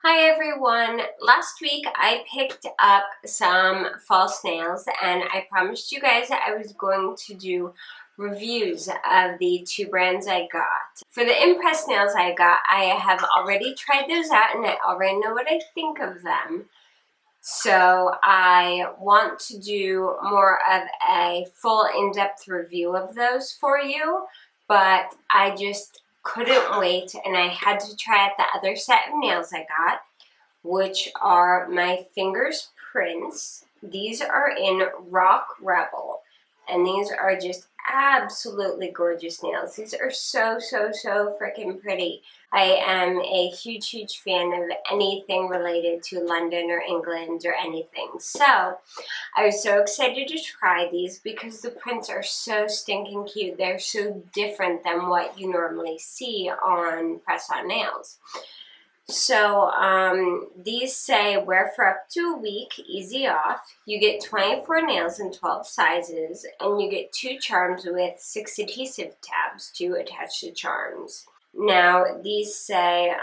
Hi everyone! Last week I picked up some false nails and I promised you guys that I was going to do reviews of the two brands I got. For the impressed nails I got, I have already tried those out and I already know what I think of them. So I want to do more of a full in-depth review of those for you, but I just couldn't wait and I had to try out the other set of nails I got, which are my Fing'rs prints. These are in Rock Rebel, and these are just absolutely gorgeous nails. These are so freaking pretty. I am a huge fan of anything related to London or England or anything. So I was so excited to try these because the prints are so stinking cute. They're so different than what you normally see on press-on nails. So these say wear for up to a week, easy off. You get 24 nails in 12 sizes, and you get 2 charms with 6 adhesive tabs to attach the charms. Now these say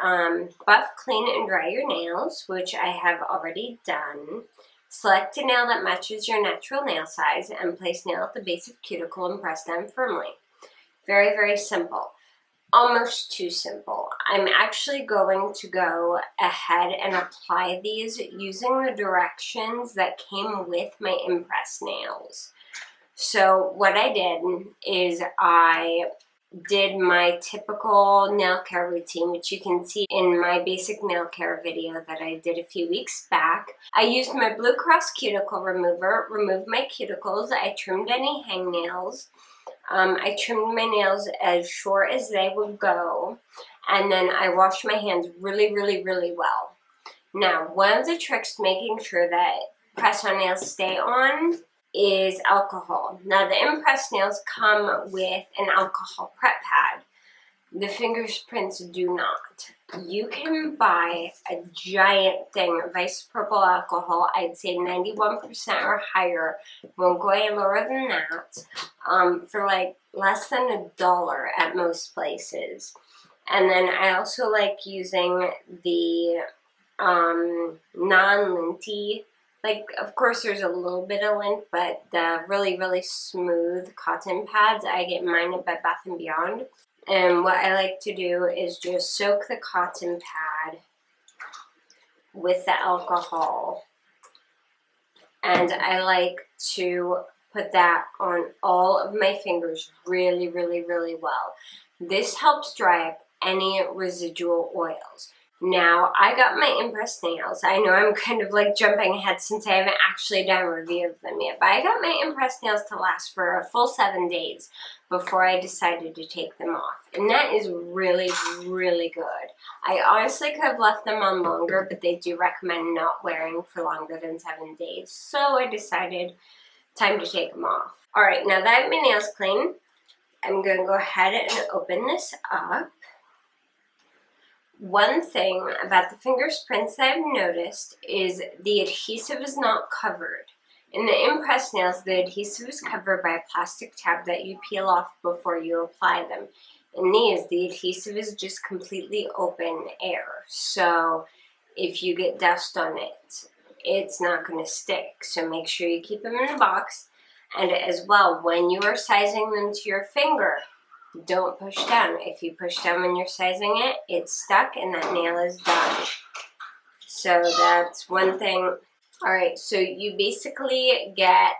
buff, clean, and dry your nails, which I have already done. Select a nail that matches your natural nail size and place nail at the base of cuticle and press down firmly. Very simple. Almost too simple. I'm actually going to go ahead and apply these using the directions that came with my impress nails. So what I did is I did my typical nail care routine, which you can see in my basic nail care video that I did a few weeks back. I used my Blue Cross cuticle remover, removed my cuticles, I trimmed any hangnails. I trimmed my nails as short as they would go, and then I washed my hands really well. Now, one of the tricks to making sure that press-on nails stay on is alcohol. Now, the impress nails come with an alcohol prep pad. The Fing'rs prints do not. You can buy a giant thing of isopropyl alcohol, I'd say 91% or higher, won't go any lower than that, for like less than $1 at most places. And then I also like using the non-linty, like of course there's a little bit of lint, but the really smooth cotton pads, I get mine at Bed Bath & Beyond. And what I like to do is just soak the cotton pad with the alcohol. And I like to put that on all of my fingers really well. This helps dry up any residual oils. Now, I got my impressed nails. I know I'm kind of like jumping ahead since I haven't actually done a review of them yet, but I got my impressed nails to last for a full 7 days before I decided to take them off. And that is really good. I honestly could have left them on longer, but they do recommend not wearing for longer than 7 days. So I decided time to take them off. Alright, now that I have my nails clean, I'm going to go ahead and open this up. One thing about the Fing'rs prints that I've noticed is the adhesive is not covered. In the impress nails, the adhesive is covered by a plastic tab that you peel off before you apply them. In these, the adhesive is just completely open air. So if you get dust on it, it's not going to stick. So make sure you keep them in a box. And as well, when you are sizing them to your finger, don't push down. If you push down when you're sizing it, it's stuck and that nail is done. So that's one thing. Alright, so you basically get,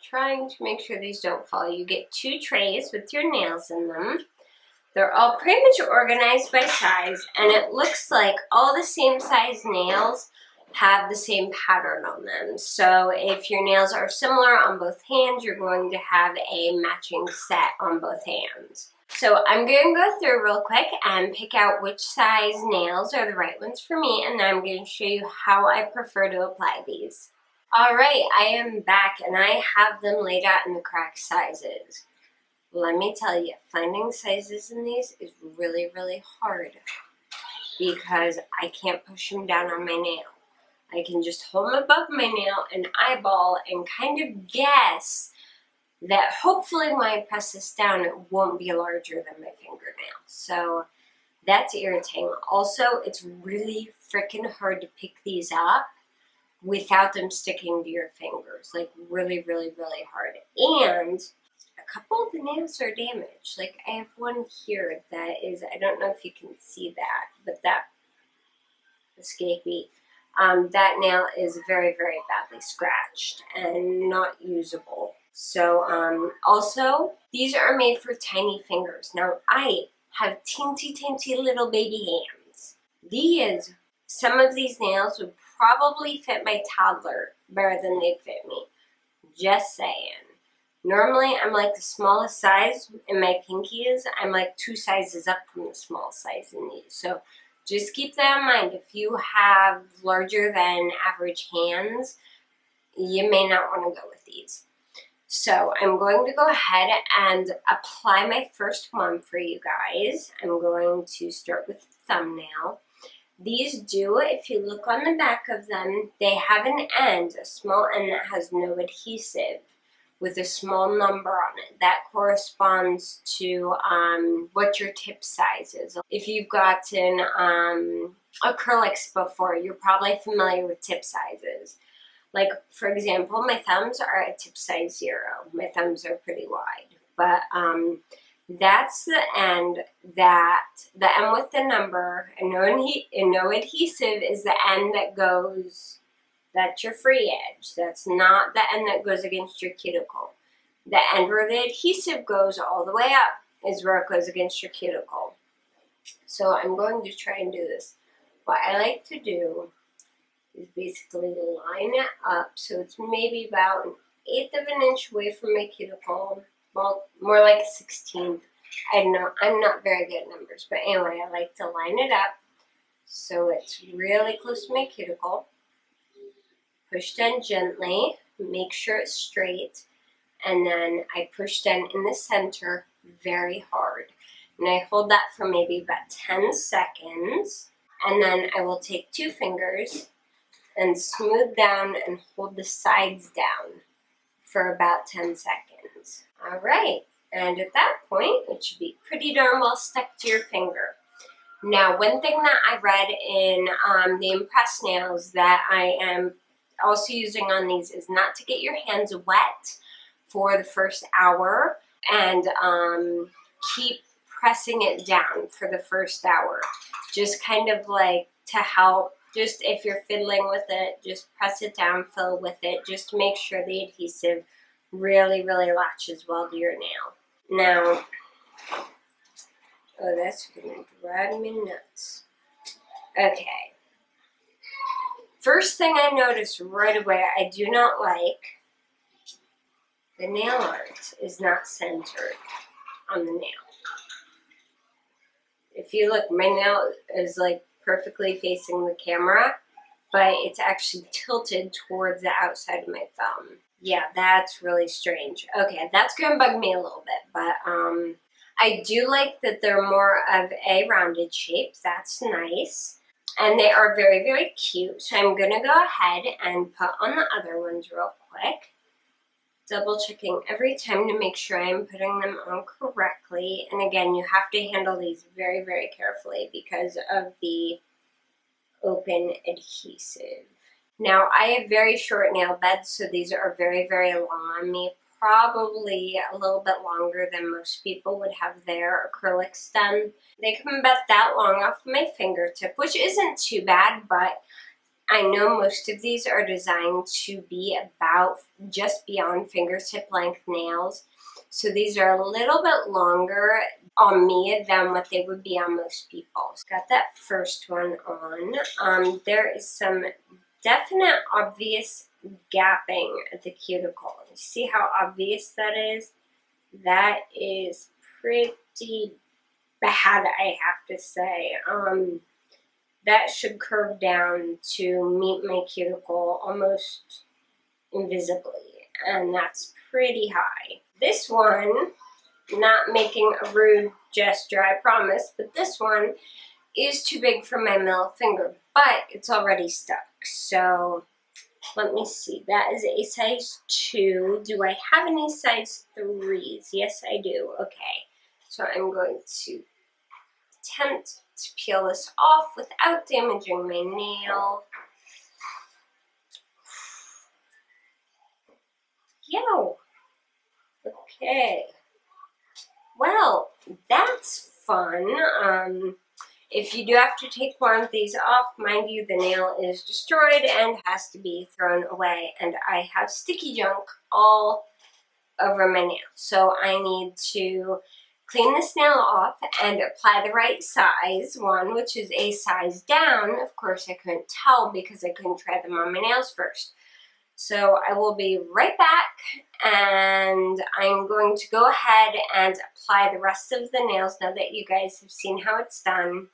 trying to make sure these don't fall, you get 2 trays with your nails in them. They're all pretty much organized by size, and it looks like all the same size nails have the same pattern on them. So if your nails are similar on both hands, you're going to have a matching set on both hands. So I'm going to go through real quick and pick out which size nails are the right ones for me, and then I'm going to show you how I prefer to apply these. Alright, I am back and I have them laid out in the correct sizes. Let me tell you, finding sizes in these is really hard because I can't push them down on my nail. I can just hold them above my nail and eyeball and kind of guess that hopefully when I press this down, it won't be larger than my fingernail. So that's irritating. Also, it's really freaking hard to pick these up without them sticking to your fingers. Like really, really, really hard. And a couple of the nails are damaged. Like I have one here that is, I don't know if you can see that, but that escaped me. That nail is very, very badly scratched and not usable. So, also, these are made for tiny fingers. Now, I have teensy, teensy little baby hands. Some of these nails would probably fit my toddler better than they fit me. Just saying. Normally, I'm like the smallest size in my pinkies. I'm like 2 sizes up from the small size in these. So, just keep that in mind. If you have larger than average hands, you may not want to go with these. So I'm going to go ahead and apply my first one for you guys. I'm going to start with the thumbnail. These do, if you look on the back of them, they have an end, a small end that has no adhesive with a small number on it. That corresponds to what your tip size is. If you've gotten acrylics before, you're probably familiar with tip sizes. Like, for example, my thumbs are at tip size 0. My thumbs are pretty wide. But that's the end with the number, and no adhesive is the end that goes, that's your free edge. That's not the end that goes against your cuticle. The end where the adhesive goes all the way up is where it goes against your cuticle. So I'm going to try and do this. What I like to do is basically line it up so it's maybe about 1/8 of an inch away from my cuticle. Well, more like 1/16. I don't know, I'm not very good at numbers, but anyway, I like to line it up so it's really close to my cuticle. Push down gently, make sure it's straight, and then I push down in the center very hard. And I hold that for maybe about 10 seconds, and then I will take 2 fingers and smooth down and hold the sides down for about 10 seconds. Alright, and at that point, it should be pretty darn well stuck to your finger. Now, one thing that I read in the Impress nails that I am also using on these is not to get your hands wet for the first hour, and keep pressing it down for the first hour. Just kind of like to help, just if you're fiddling with it, just press it down, fiddle with it, just to make sure the adhesive really, really latches well to your nail. Now, oh, that's gonna drive me nuts. Okay. First thing I noticed right away, I do not like, the nail art is not centered on the nail. If you look, my nail is like perfectly facing the camera, but it's actually tilted towards the outside of my thumb. Yeah, that's really strange. Okay, that's gonna bug me a little bit, but I do like that they're more of a rounded shape. That's nice. And they are very, very cute. So I'm gonna go ahead and put on the other ones real quick. Double checking every time to make sure I'm putting them on correctly. And again, you have to handle these very, very carefully because of the open adhesive. Now, I have very short nail beds, so these are very, very long on me. Probably a little bit longer than most people would have their acrylics done. They come about that long off my fingertip, which isn't too bad, but I know most of these are designed to be about just beyond fingertip length nails. So these are a little bit longer on me than what they would be on most people. So got that first one on. There is some definite obvious gapping at the cuticle. You see how obvious that is? That is pretty bad, I have to say. That should curve down to meet my cuticle almost invisibly, and that's pretty high. This one, not making a rude gesture, I promise, but this one is too big for my middle finger, but it's already stuck. So let me see, that is a size 2. Do I have any size 3s? Yes, I do. Okay, so I'm going to attempt to peel this off without damaging my nail. Yo! Okay. Well, that's fun. If you do have to take one of these off, mind you, the nail is destroyed and has to be thrown away. And I have sticky junk all over my nail. So I need to clean this nail off and apply the right size one, which is a size down. Of course, I couldn't tell because I couldn't try them on my nails first. So I will be right back, and I'm going to go ahead and apply the rest of the nails now that you guys have seen how it's done,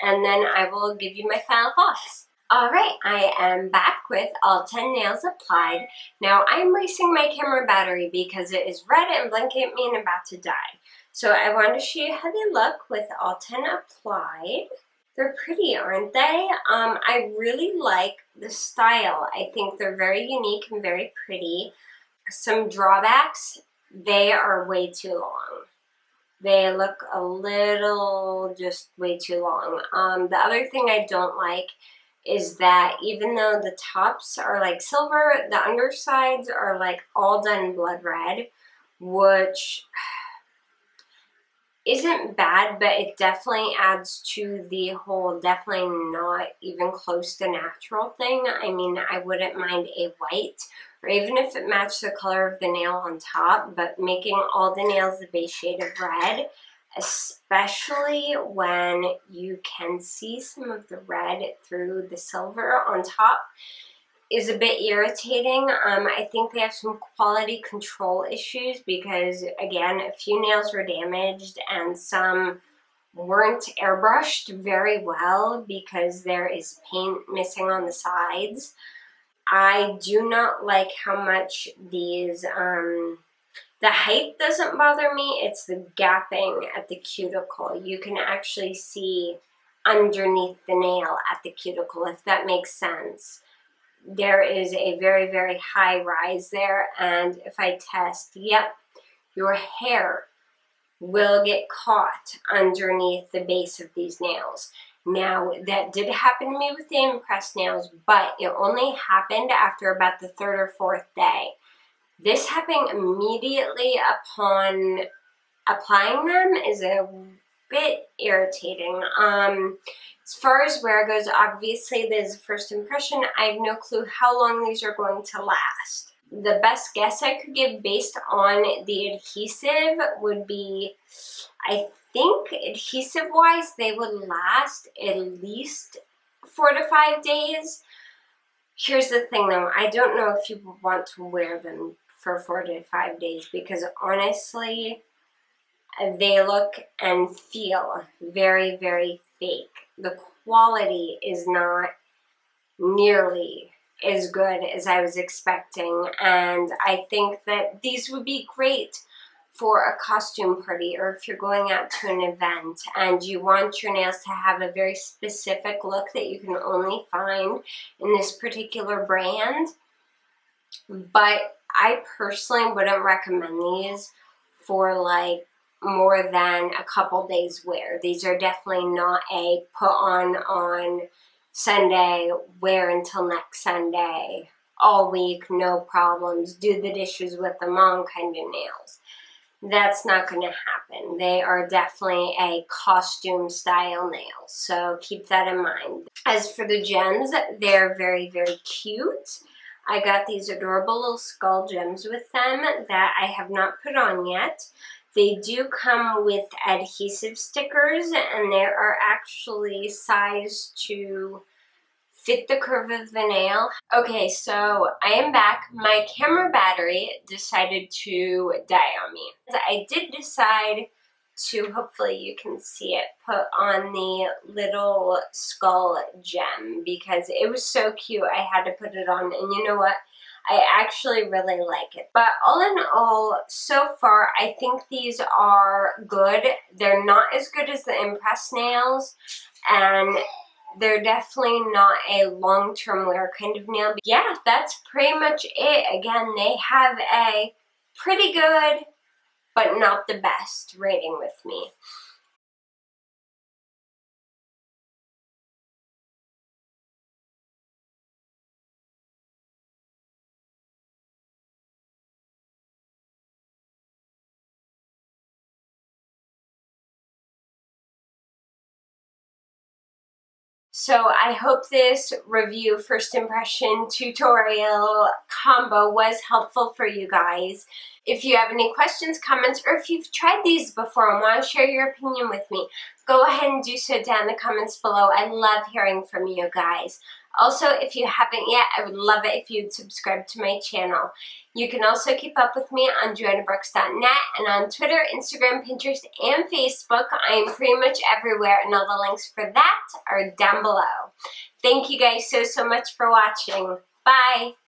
and then I will give you my final thoughts. Alright, I am back with all 10 nails applied. Now I'm racing my camera battery because it is red and blinking at me and about to die. So I want to show you how they look with all 10 applied. They're pretty, aren't they? I really like the style. I think they're very unique and very pretty. Some drawbacks, they are way too long. They look a little just way too long. The other thing I don't like is that even though the tops are like silver, the undersides are like all done blood red, which isn't bad, but it definitely adds to the whole definitely not even close to natural thing. I mean, I wouldn't mind a white, or even if it matched the color of the nail on top, but making all the nails the base shade of red, especially when you can see some of the red through the silver on top, is a bit irritating. I think they have some quality control issues because, again, a few nails were damaged and some weren't airbrushed very well because there is paint missing on the sides. I do not like how much these, the height doesn't bother me, it's the gapping at the cuticle. You can actually see underneath the nail at the cuticle, if that makes sense. There is a very, very high rise there, and if I test, yep, your hair will get caught underneath the base of these nails. Now, that did happen to me with the impressed nails, but it only happened after about the 3rd or 4th day. This happening immediately upon applying them is a bit irritating. As far as wear goes, obviously there's a first impression. I have no clue how long these are going to last. The best guess I could give based on the adhesive would be, I think adhesive-wise, they would last at least 4 to 5 days. Here's the thing though, I don't know if you would want to wear them for 4 to 5 days because honestly, they look and feel very, very fake. The quality is not nearly as good as I was expecting, and I think that these would be great for a costume party or if you're going out to an event and you want your nails to have a very specific look that you can only find in this particular brand. But I personally wouldn't recommend these for like more than a couple days wear. These are definitely not a put on Sunday, wear until next Sunday, all week, no problems, do the dishes with them on kind of nails. That's not going to happen. They are definitely a costume style nail, so keep that in mind. As for the gems, they're very, very cute. I got these adorable little skull gems with them that I have not put on yet. They do come with adhesive stickers, and they are actually sized to fit the curve of the nail. Okay, so I am back. My camera battery decided to die on me. I did decide to, hopefully you can see it, put on the little skull gem because it was so cute. I had to put it on, and you know what? I actually really like it. But all in all, so far, I think these are good. They're not as good as the impressed nails, and they're definitely not a long-term wear kind of nail. But yeah, that's pretty much it. Again, they have a pretty good, but not the best rating with me. So I hope this review first impression tutorial combo was helpful for you guys. If you have any questions, comments, or if you've tried these before and want to share your opinion with me, go ahead and do so down in the comments below. I love hearing from you guys. Also, if you haven't yet, I would love it if you'd subscribe to my channel. You can also keep up with me on JoannaBrooks.net and on Twitter, Instagram, Pinterest, and Facebook. I am pretty much everywhere, and all the links for that are down below. Thank you guys so much for watching. Bye!